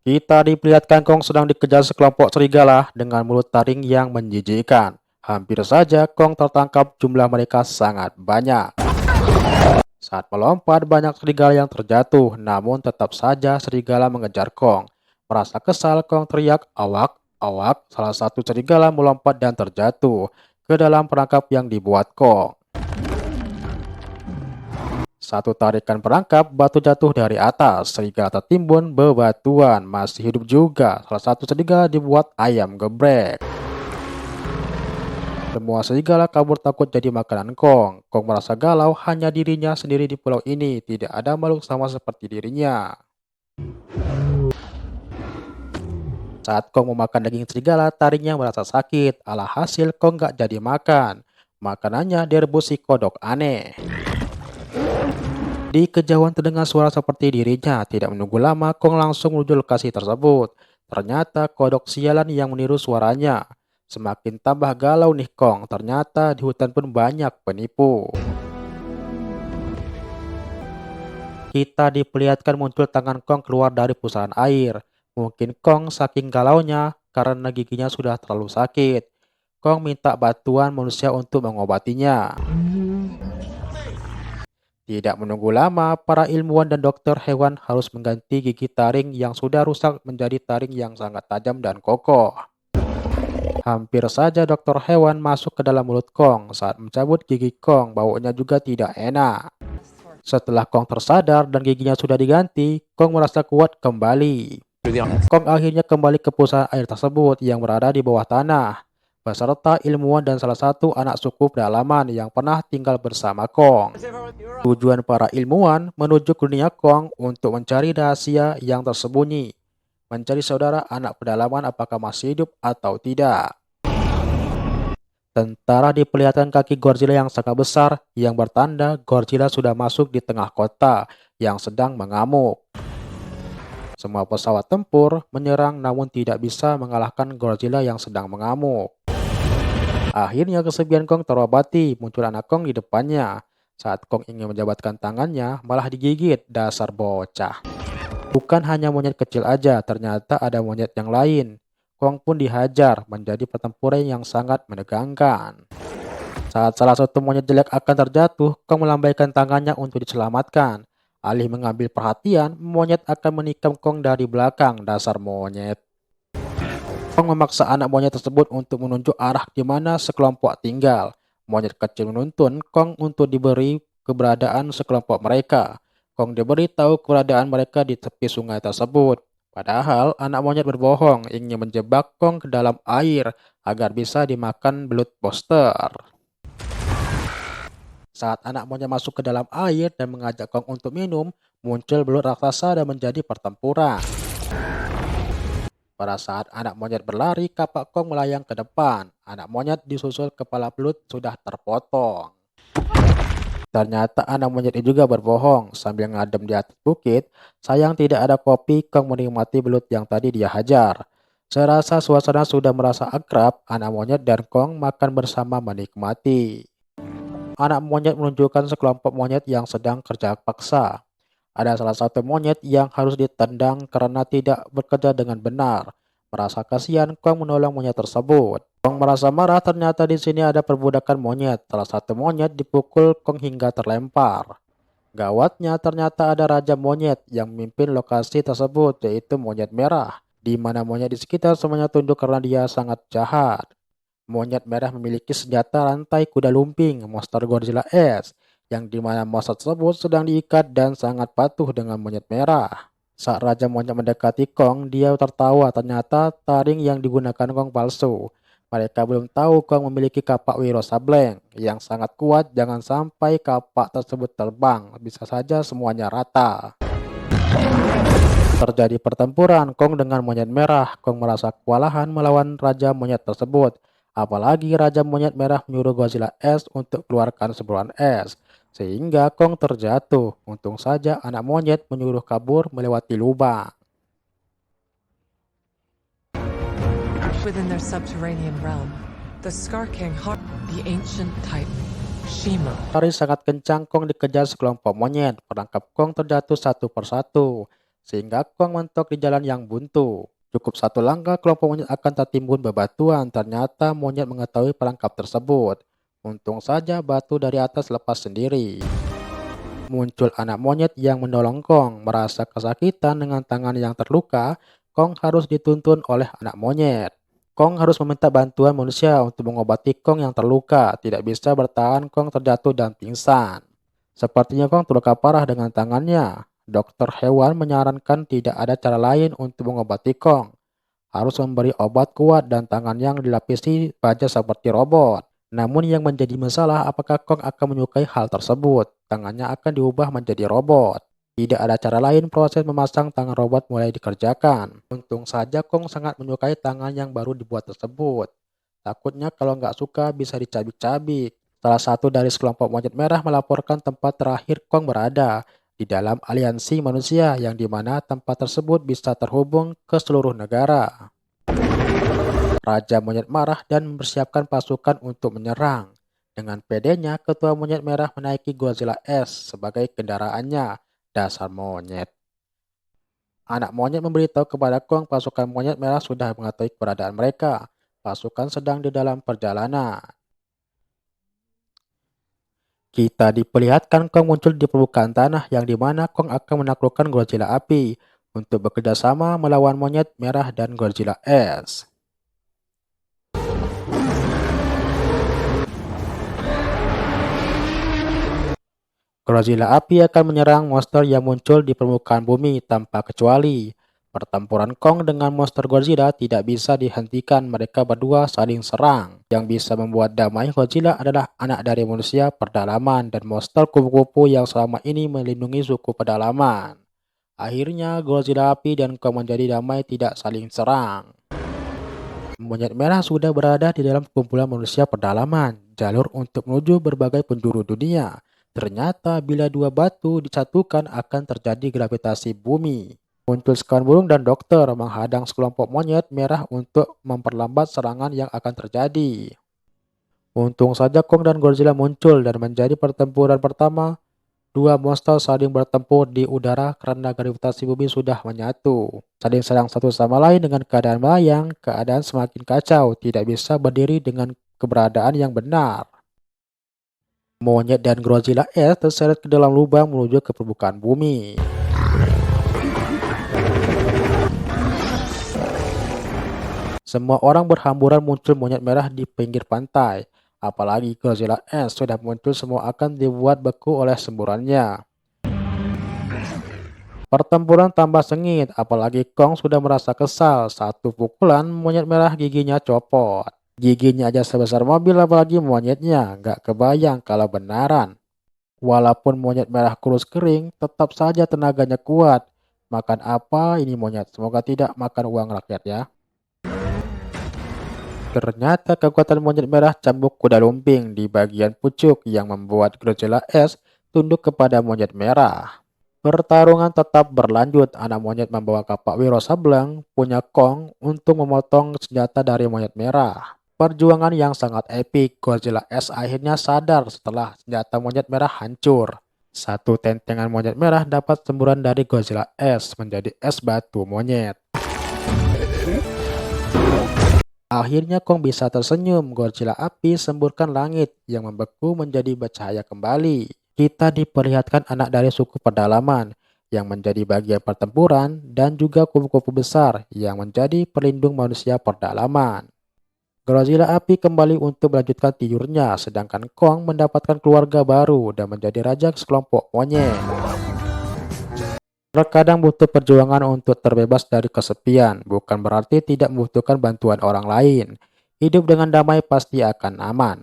Kita diperlihatkan Kong sedang dikejar sekelompok serigala dengan mulut taring yang menjijikkan. Hampir saja Kong tertangkap, jumlah mereka sangat banyak. Saat melompat, banyak serigala yang terjatuh, namun tetap saja serigala mengejar Kong. Merasa kesal, Kong teriak, "Awak, awak!" Salah satu serigala melompat dan terjatuh ke dalam perangkap yang dibuat Kong. Satu tarikan perangkap, batu jatuh dari atas. Serigala tertimbun bebatuan, masih hidup juga. Salah satu serigala dibuat ayam geprek. Semua serigala kabur takut jadi makanan Kong. Kong merasa galau, hanya dirinya sendiri di pulau ini. Tidak ada makhluk sama seperti dirinya. Saat Kong memakan daging serigala, taringnya merasa sakit. Alhasil Kong gak jadi makan. Makanannya direbus si kodok aneh. Di kejauhan terdengar suara seperti dirinya. Tidak menunggu lama, Kong langsung menuju lokasi tersebut. Ternyata kodok sialan yang meniru suaranya. Semakin tambah galau nih Kong. Ternyata di hutan pun banyak penipu. Kita diperlihatkan muncul tangan Kong keluar dari pusaran air. Mungkin Kong saking galaunya karena giginya sudah terlalu sakit. Kong minta bantuan manusia untuk mengobatinya. Tidak menunggu lama, para ilmuwan dan dokter hewan harus mengganti gigi taring yang sudah rusak menjadi taring yang sangat tajam dan kokoh. Hampir saja dokter hewan masuk ke dalam mulut Kong. Saat mencabut gigi Kong, baunya juga tidak enak. Setelah Kong tersadar dan giginya sudah diganti, Kong merasa kuat kembali. Kong akhirnya kembali ke pusaran air tersebut yang berada di bawah tanah, beserta ilmuwan dan salah satu anak suku pedalaman yang pernah tinggal bersama Kong. Tujuan para ilmuwan menuju ke dunia Kong untuk mencari rahasia yang tersembunyi, mencari saudara anak pedalaman apakah masih hidup atau tidak. Tentara diperlihatkan kaki Godzilla yang sangat besar yang bertanda Godzilla sudah masuk di tengah kota yang sedang mengamuk. Semua pesawat tempur menyerang namun tidak bisa mengalahkan Godzilla yang sedang mengamuk. Akhirnya kesepian Kong terobati, muncul anak Kong di depannya. Saat Kong ingin menjabatkan tangannya, malah digigit, dasar bocah. Bukan hanya monyet kecil aja, ternyata ada monyet yang lain. Kong pun dihajar, menjadi pertempuran yang sangat menegangkan. Saat salah satu monyet jelek akan terjatuh, Kong melambaikan tangannya untuk diselamatkan. Alih mengambil perhatian, monyet akan menikam Kong dari belakang, dasar monyet. Kong memaksa anak monyet tersebut untuk menunjuk arah di mana sekelompok tinggal. Monyet kecil menuntun Kong untuk diberi keberadaan sekelompok mereka. Kong diberi tahu keberadaan mereka di tepi sungai tersebut. Padahal anak monyet berbohong, ingin menjebak Kong ke dalam air agar bisa dimakan belut monster. Saat anak monyet masuk ke dalam air dan mengajak Kong untuk minum, muncul belut raksasa dan menjadi pertempuran. Pada saat anak monyet berlari, kapak Kong melayang ke depan. Anak monyet disusul kepala belut sudah terpotong. Ternyata anak monyet ini juga berbohong. Sambil ngadem di atas bukit, sayang tidak ada kopi, Kong menikmati belut yang tadi dia hajar. Saya rasa suasana sudah merasa akrab, anak monyet dan Kong makan bersama menikmati. Anak monyet menunjukkan sekelompok monyet yang sedang kerja paksa. Ada salah satu monyet yang harus ditendang karena tidak bekerja dengan benar. Merasa kasihan, Kong menolong monyet tersebut. Kong merasa marah, ternyata di sini ada perbudakan monyet. Salah satu monyet dipukul Kong hingga terlempar. Gawatnya, ternyata ada raja monyet yang memimpin lokasi tersebut, yaitu monyet merah. Di mana monyet di sekitar semuanya tunduk karena dia sangat jahat. Monyet merah memiliki senjata rantai kuda lumping, monster Godzilla S, yang dimana monster tersebut sedang diikat dan sangat patuh dengan monyet merah. Saat Raja Monyet mendekati Kong, dia tertawa, ternyata taring yang digunakan Kong palsu. Mereka belum tahu Kong memiliki kapak Wiro Sableng yang sangat kuat, jangan sampai kapak tersebut terbang, bisa saja semuanya rata. Terjadi pertempuran Kong dengan monyet merah. Kong merasa kewalahan melawan Raja Monyet tersebut. Apalagi Raja Monyet merah menyuruh Godzilla S untuk keluarkan semburan es. Sehingga Kong terjatuh. Untung saja anak monyet menyuruh kabur melewati lubang. Within their subterranean realm, the Scar King the ancient Titan, Shima. Lari sangat kencang, Kong dikejar sekelompok monyet. Perangkap Kong terjatuh satu persatu. sehingga Kong mentok di jalan yang buntu. Cukup satu langkah kelompok monyet akan tertimbun bebatuan. Ternyata monyet mengetahui perangkap tersebut. Untung saja batu dari atas lepas sendiri. Muncul anak monyet yang menolong Kong. Merasa kesakitan dengan tangan yang terluka, Kong harus dituntun oleh anak monyet. Kong harus meminta bantuan manusia untuk mengobati Kong yang terluka. Tidak bisa bertahan, Kong terjatuh dan pingsan. Sepertinya Kong terluka parah dengan tangannya. Dokter hewan menyarankan tidak ada cara lain untuk mengobati Kong. Harus memberi obat kuat dan tangan yang dilapisi baja seperti robot. Namun yang menjadi masalah apakah Kong akan menyukai hal tersebut. Tangannya akan diubah menjadi robot. Tidak ada cara lain, proses memasang tangan robot mulai dikerjakan. Untung saja Kong sangat menyukai tangan yang baru dibuat tersebut. Takutnya kalau nggak suka bisa dicabik-cabik. Salah satu dari sekelompok monyet merah melaporkan tempat terakhir Kong berada di dalam aliansi manusia, yang dimana tempat tersebut bisa terhubung ke seluruh negara. Raja monyet marah dan mempersiapkan pasukan untuk menyerang. Dengan pedenya, ketua monyet merah menaiki Godzilla S sebagai kendaraannya. Dasar monyet. Anak monyet memberitahu kepada Kong pasukan monyet merah sudah mengetahui keberadaan mereka. Pasukan sedang di dalam perjalanan. Kita diperlihatkan Kong muncul di permukaan tanah, yang dimana Kong akan menaklukkan Godzilla api untuk bekerja sama melawan monyet merah dan Godzilla S. Godzilla api akan menyerang monster yang muncul di permukaan bumi tanpa kecuali. Pertempuran Kong dengan monster Godzilla tidak bisa dihentikan, mereka berdua saling serang. Yang bisa membuat damai Godzilla adalah anak dari manusia pedalaman dan monster kupu-kupu yang selama ini melindungi suku pedalaman. Akhirnya Godzilla api dan Kong menjadi damai, tidak saling serang. Monyet merah sudah berada di dalam kumpulan manusia pedalaman, jalur untuk menuju berbagai penjuru dunia. Ternyata bila dua batu disatukan akan terjadi gravitasi bumi. Muncul sekawan burung dan dokter menghadang sekelompok monyet merah untuk memperlambat serangan yang akan terjadi. Untung saja Kong dan Godzilla muncul dan menjadi pertempuran pertama. Dua monster saling bertempur di udara karena gravitasi bumi sudah menyatu. Saling serang satu sama lain dengan keadaan melayang, keadaan semakin kacau, tidak bisa berdiri dengan keberadaan yang benar. Monyet dan Godzilla S terseret ke dalam lubang menuju ke permukaan bumi. Semua orang berhamburan muncul monyet merah di pinggir pantai. Apalagi Godzilla S sudah muncul, semua akan dibuat beku oleh semburannya. Pertempuran tambah sengit, apalagi Kong sudah merasa kesal. Satu pukulan monyet merah giginya copot. Giginya aja sebesar mobil, apalagi monyetnya. Gak kebayang kalau benaran. Walaupun monyet merah kurus kering, tetap saja tenaganya kuat. Makan apa ini monyet? Semoga tidak makan uang rakyat ya. Ternyata kekuatan monyet merah cambuk kuda lumping di bagian pucuk yang membuat Godzilla S tunduk kepada monyet merah. Pertarungan tetap berlanjut. Anak monyet membawa kapak Wiro Sableng punya Kong untuk memotong senjata dari monyet merah. Perjuangan yang sangat epik. Godzilla S akhirnya sadar setelah senjata monyet merah hancur. Satu tentengan monyet merah dapat semburan dari Godzilla S menjadi es batu monyet. Akhirnya Kong bisa tersenyum. Godzilla api semburkan langit yang membeku menjadi bercahaya kembali. Kita diperlihatkan anak dari suku pedalaman yang menjadi bagian pertempuran dan juga kupu-kupu besar yang menjadi pelindung manusia pedalaman. Godzilla api kembali untuk melanjutkan tidurnya, sedangkan Kong mendapatkan keluarga baru dan menjadi raja sekelompok monyet. Terkadang butuh perjuangan untuk terbebas dari kesepian, bukan berarti tidak membutuhkan bantuan orang lain. Hidup dengan damai pasti akan aman.